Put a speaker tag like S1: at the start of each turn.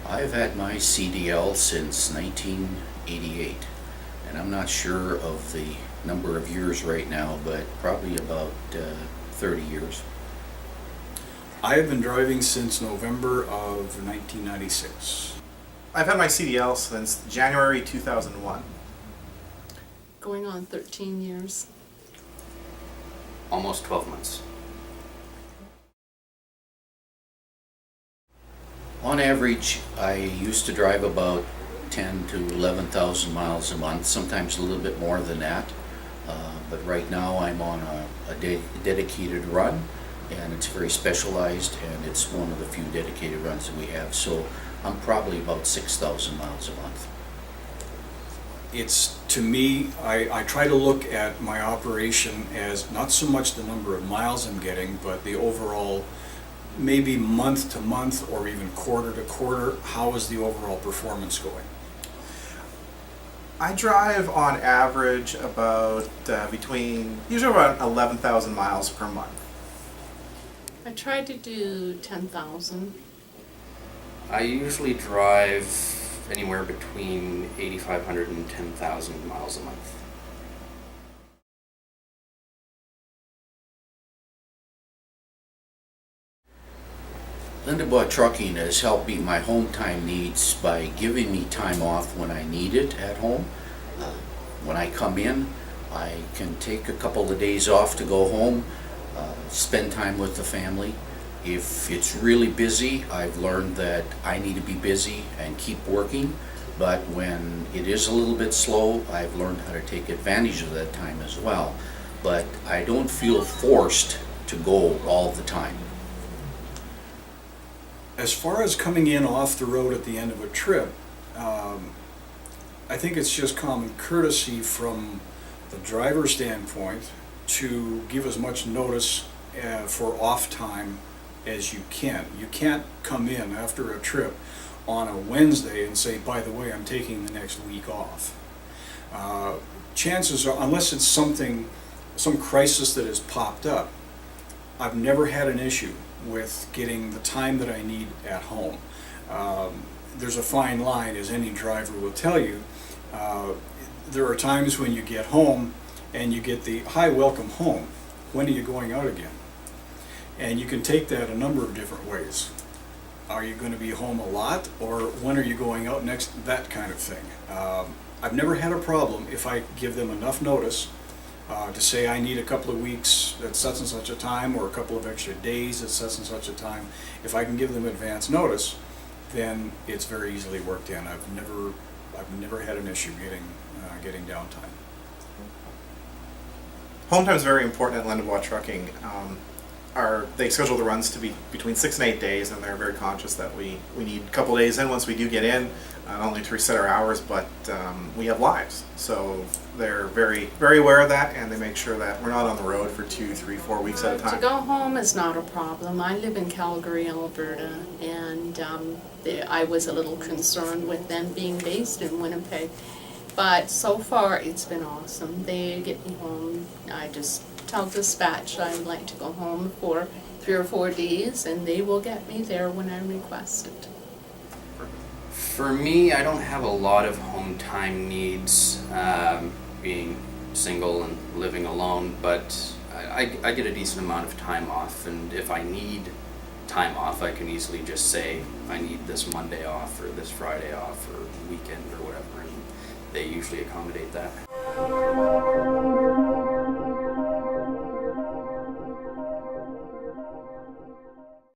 S1: I've had my CDL since 1988, and I'm not sure of the number of years right now, but probably about 30 years.
S2: I have been driving since November of 1996.
S3: I've had my CDL since January 2001.
S4: Going on 13 years.
S5: Almost 12 months.
S1: On average, I used to drive about 10 to 11,000 miles a month, sometimes a little bit more than that. But right now I'm on a dedicated run, and it's very specialized, and it's one of the few dedicated runs that we have. So I'm probably about 6,000 miles a month.
S2: It's, to me, I try to look at my operation as not so much the number of miles I'm getting, but the overall, maybe month to month or even quarter to quarter, how is the overall performance going?
S3: I drive on average about usually around 11,000 miles per month.
S4: I tried to do 10,000.
S5: I usually drive anywhere between 8,500 and 10,000 miles a month.
S1: Len Dubois Trucking has helped meet my home time needs by giving me time off when I need it at home. When I come in, I can take a couple of days off to go home, spend time with the family. If it's really busy, I've learned that I need to be busy and keep working. But when it is a little bit slow, I've learned how to take advantage of that time as well. But I don't feel forced to go all the time.
S2: As far as coming in off the road at the end of a trip, I think it's just common courtesy from the driver's standpoint to give as much notice for off time as you can. You can't come in after a trip on a Wednesday and say, by the way, I'm taking the next week off. Chances are, unless it's some crisis that has popped up, I've never had an issue with getting the time that I need at home. There's a fine line, as any driver will tell you. There are times when you get home and you get the, hi, welcome home. When are you going out again? And you can take that a number of different ways. Are you going to be home a lot, or when are you going out next? That kind of thing. I've never had a problem if I give them enough notice to say I need a couple of weeks at such and such a time, or a couple of extra days at such and such a time. If I can give them advance notice, then it's very easily worked in. I've never had an issue getting downtime.
S3: Home time is very important at Len Dubois Trucking. They schedule the runs to be between 6 and 8 days, and they're very conscious that we need a couple days in once we do get in, not only to reset our hours, but we have lives. So they're very, very aware of that, and they make sure that we're not on the road for 2, 3, 4 weeks at a time.
S4: To go home is not a problem. I live in Calgary, Alberta, and I was a little concerned with them being based in Winnipeg. But so far, it's been awesome. They get me home. I just tell dispatch I'd like to go home for 3 or 4 days, and they will get me there when I request it.
S5: For me, I don't have a lot of home time needs, being single and living alone, but I get a decent amount of time off, and if I need time off, I can easily just say I need this Monday off or this Friday off or weekend or whatever, and they usually accommodate that.